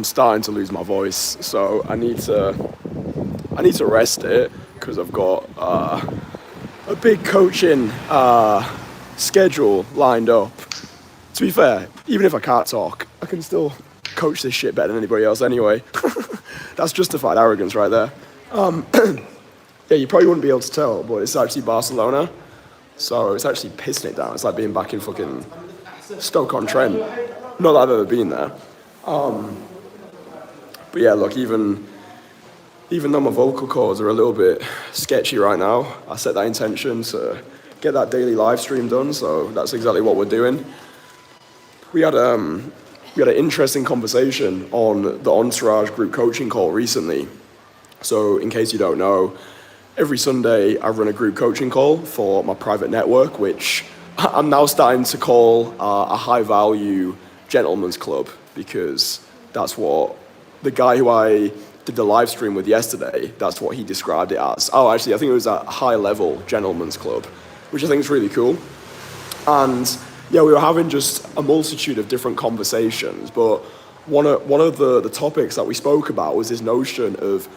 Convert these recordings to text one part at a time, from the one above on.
I'm starting to lose my voice, so I need to rest it because I've got a big coaching schedule lined up. To be fair, even if I can't talk, I can still coach this shit better than anybody else anyway. That's justified arrogance right there. Yeah, you probably wouldn't be able to tell, but it's actually Barcelona. So it's actually pissing it down. It's like being back in fucking Stoke-on-Trent. Not that I've ever been there. But yeah, look, even though my vocal cords are a little bit sketchy right now, I set that intention to get that daily live stream done, so that's exactly what we're doing. We had an interesting conversation on the Entourage group coaching call recently. So in case you don't know, every Sunday I run a group coaching call for my private network, which I'm now starting to call a high-value gentleman's club, because that's what the guy who I did the live stream with yesterday, that's what he described it as. Oh, actually, I think it was a high-level gentleman's club, which I think is really cool. And yeah, we were having just a multitude of different conversations, but one of the topics that we spoke about was this notion of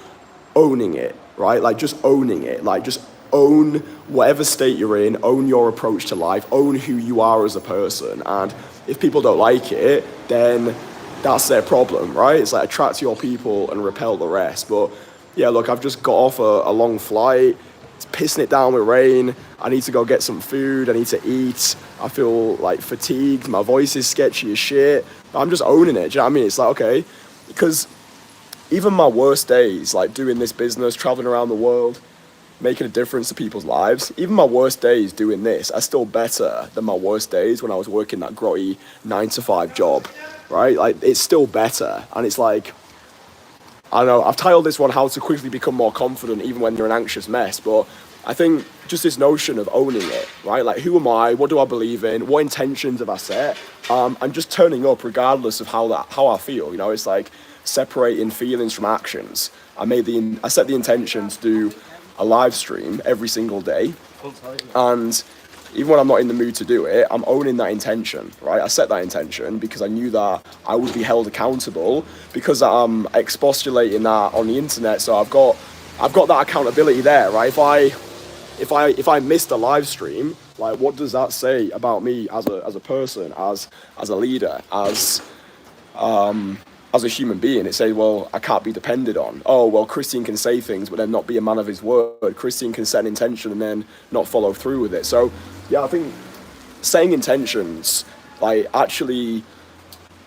owning it, right? Like just owning it, like just own whatever state you're in, own your approach to life, own who you are as a person. And if people don't like it, then that's their problem, right? It's like attract your people and repel the rest. But yeah, look, I've just got off a long flight. It's pissing it down with rain. I need to go get some food. I need to eat. I feel like fatigued. My voice is sketchy as shit. But I'm just owning it. Do you know what I mean? It's like, okay, because even my worst days, like doing this business, traveling around the world, making a difference to people's lives, even my worst days doing this are still better than my worst days when I was working that grotty 9-to-5 job, right? Like, it's still better. And it's like, I don't know, I've titled this one, How to Quickly Become More Confident Even When You're an Anxious Mess. But I think just this notion of owning it, right? Like, who am I? What do I believe in? What intentions have I set? And just turning up regardless of how I feel. You know, it's like separating feelings from actions. I set the intention to do a live stream every single day, and even when I'm not in the mood to do it, I'm owning that intention, right? I set that intention because I knew that I would be held accountable, because I'm expostulating that on the internet. So I've got that accountability there, right? If I missed a live stream, like, what does that say about me as a person, as a leader, as a human being? It says, well, I can't be depended on. Oh, well, Kristian can say things but then not be a man of his word. Kristian can set an intention and then not follow through with it. So yeah, I think saying intentions, like actually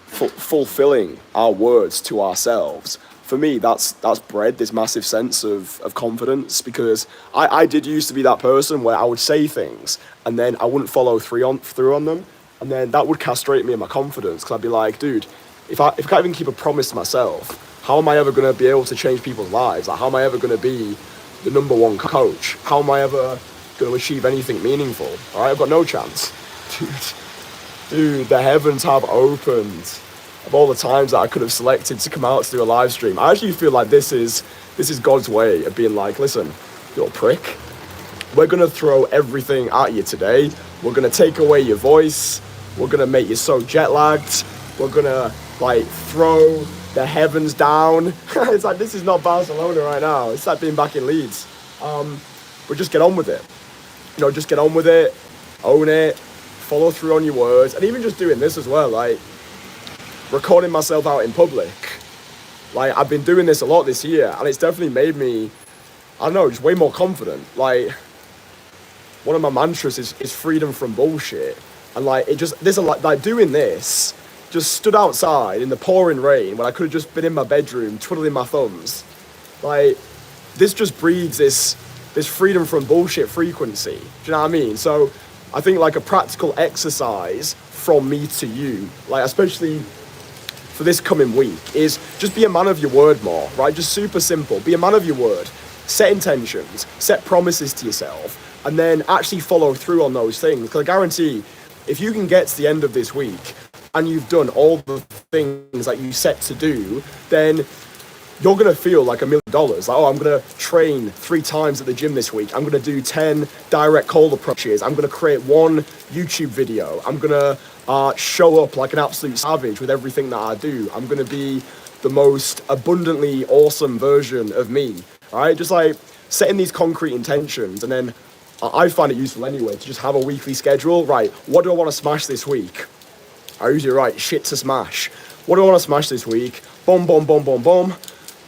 fulfilling our words to ourselves, for me, that's bred this massive sense of confidence, because I did used to be that person where I would say things and then I wouldn't follow through on them, and then that would castrate me in my confidence, because I'd be like, dude, if I can't even keep a promise to myself, how am I ever going to be able to change people's lives? Like, how am I ever going to be the number one coach? How am I ever going to achieve anything meaningful? All right, I've got no chance. Dude, the heavens have opened of all the times that I could have selected to come out to do a live stream. I actually feel like this is God's way of being like, listen, you little prick, we're going to throw everything at you today. We're going to take away your voice. We're going to make you so jet lagged. We're going to like throw the heavens down. It's like, this is not Barcelona right now. It's like being back in Leeds. But just get on with it. You know, just get on with it, own it, follow through on your words. And even just doing this as well, like recording myself out in public. Like, I've been doing this a lot this year, and it's definitely made me, I don't know, just way more confident. Like, one of my mantras is freedom from bullshit. And like, like doing this, just stood outside in the pouring rain when I could have just been in my bedroom twiddling my thumbs. Like, this just breeds this freedom from bullshit frequency. Do you know what I mean? So I think like a practical exercise from me to you, like especially for this coming week, is just be a man of your word more, right? Just super simple. Be a man of your word. Set intentions, set promises to yourself, and then actually follow through on those things. Because I guarantee, if you can get to the end of this week and you've done all the things that you set to do, then you're going to feel like $1 million. Like, oh, I'm going to train 3 times at the gym this week. I'm going to do 10 direct cold approaches. I'm going to create 1 YouTube video. I'm going to show up like an absolute savage with everything that I do. I'm going to be the most abundantly awesome version of me, right? Just like setting these concrete intentions, and then I find it useful anyway to just have a weekly schedule. Right, what do I want to smash this week? I usually write shit to smash. What do I want to smash this week? Boom, boom, boom, boom, boom.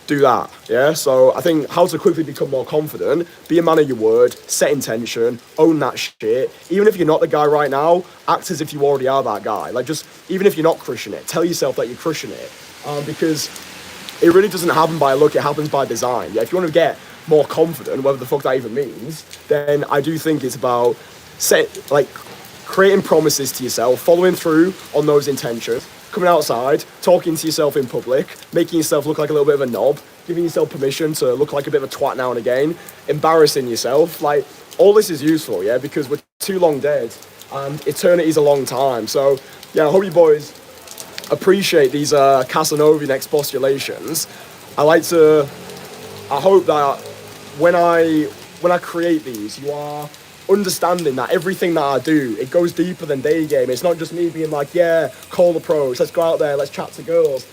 Do that, yeah? So I think how to quickly become more confident, be a man of your word, set intention, own that shit. Even if you're not the guy right now, act as if you already are that guy. Like, just, even if you're not crushing it, tell yourself that you're crushing it. Because it really doesn't happen by luck, it happens by design. Yeah, if you want to get more confident, whatever the fuck that even means, then I do think it's about creating promises to yourself, following through on those intentions, coming outside, talking to yourself in public, making yourself look like a little bit of a knob, giving yourself permission to look like a bit of a twat now and again, embarrassing yourself. Like, all this is useful, yeah, because we're too long dead and eternity's a long time. So, yeah, I hope you boys appreciate these Casanovian expostulations. I hope that when I create these, you are understanding that everything that I do, it goes deeper than day game. It's not just me being like, yeah, cold approach, let's go out there, let's chat to girls.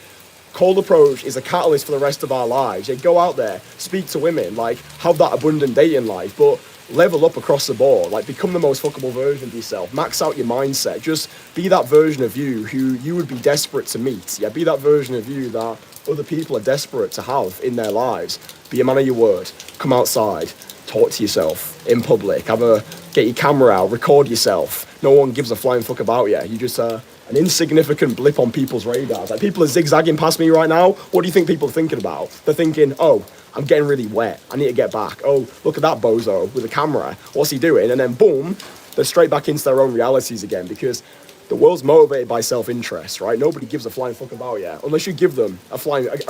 Cold approach is a catalyst for the rest of our lives. Yeah, go out there, speak to women, like, have that abundant dating life, but level up across the board. Like, become the most fuckable version of yourself. Max out your mindset. Just be that version of you who you would be desperate to meet. Yeah, be that version of you that other people are desperate to have in their lives. Be a man of your word. Come outside. Talk to yourself in public. Get your camera out. Record yourself. No one gives a flying fuck about you. You just an insignificant blip on people's radars. Like, people are zigzagging past me right now. What do you think people are thinking about? They're thinking, oh, I'm getting really wet. I need to get back. Oh, look at that bozo with a camera. What's he doing? And then boom, they're straight back into their own realities again, because the world's motivated by self-interest, right? Nobody gives a flying fuck about you. Unless you give them a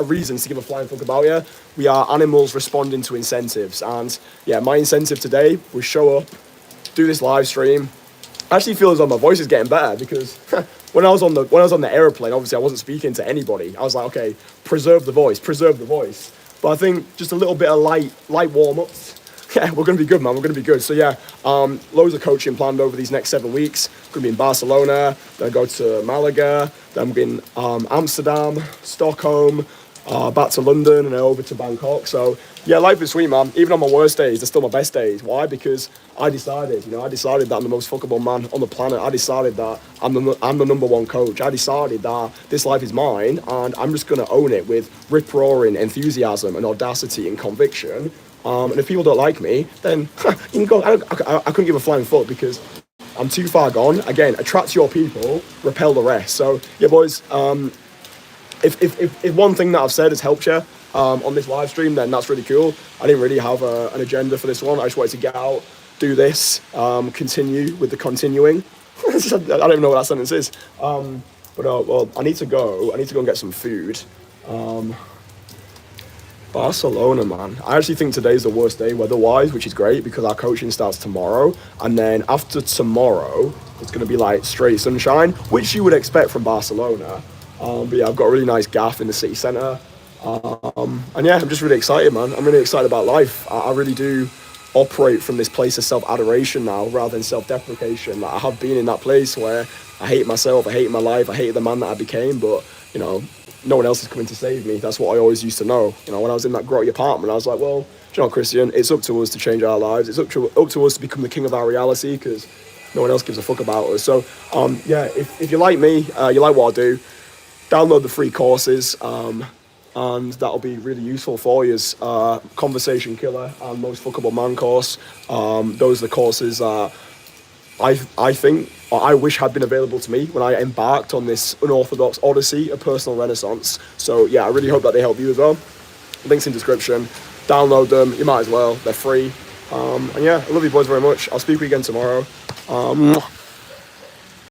reason to give a flying fuck about you. We are animals responding to incentives. And yeah, my incentive today was show up, do this live stream. I actually feel as though my voice is getting better, because when I was on the airplane, obviously I wasn't speaking to anybody. I was like, okay, preserve the voice. But I think just a little bit of light warm-ups. Yeah, we're going to be good, man. We're going to be good. So, yeah, loads of coaching planned over these next 7 weeks. Going to be in Barcelona, then go to Malaga, then we're in Amsterdam, Stockholm, back to London, and then over to Bangkok. So, yeah, life is sweet, man. Even on my worst days, they're still my best days. Why? Because I decided that I'm the most fuckable man on the planet. I decided that I'm the number one coach. I decided that this life is mine, and I'm just going to own it with rip-roaring enthusiasm and audacity and conviction. And if people don't like me, then you can go. I couldn't give a flying fuck, because I'm too far gone. Again, attract your people, repel the rest. So, yeah, boys, if one thing that I've said has helped you on this live stream, then that's really cool. I didn't really have an agenda for this one. I just wanted to get out, do this, continue with the continuing. I don't even know what that sentence is. Well, I need to go and get some food. Barcelona, man. I actually think today's the worst day weather-wise, which is great because our coaching starts tomorrow. And then after tomorrow, it's going to be like straight sunshine, which you would expect from Barcelona. But yeah, I've got a really nice gaff in the city centre. And yeah, I'm just really excited, man. I'm really excited about life. I really do operate from this place of self-adoration now rather than self-deprecation. Like, I have been in that place where I hate myself, I hate my life, I hate the man that I became, but, you know, no one else is coming to save me. That's what I always used to know. You know, when I was in that grotty apartment, I was like, well, you know, Kristian, it's up to us to change our lives. It's up to us to become the king of our reality, because no one else gives a fuck about us. So, yeah, if you like me, you like what I do, download the free courses, and that'll be really useful for you. Conversation Killer and Most Fuckable Man course. Those are the courses I think, or I wish had been available to me when I embarked on this unorthodox odyssey of personal renaissance. So yeah, I really hope that they help you as well. Links in description. Download them. You might as well. They're free. And yeah, I love you boys very much. I'll speak with you again tomorrow.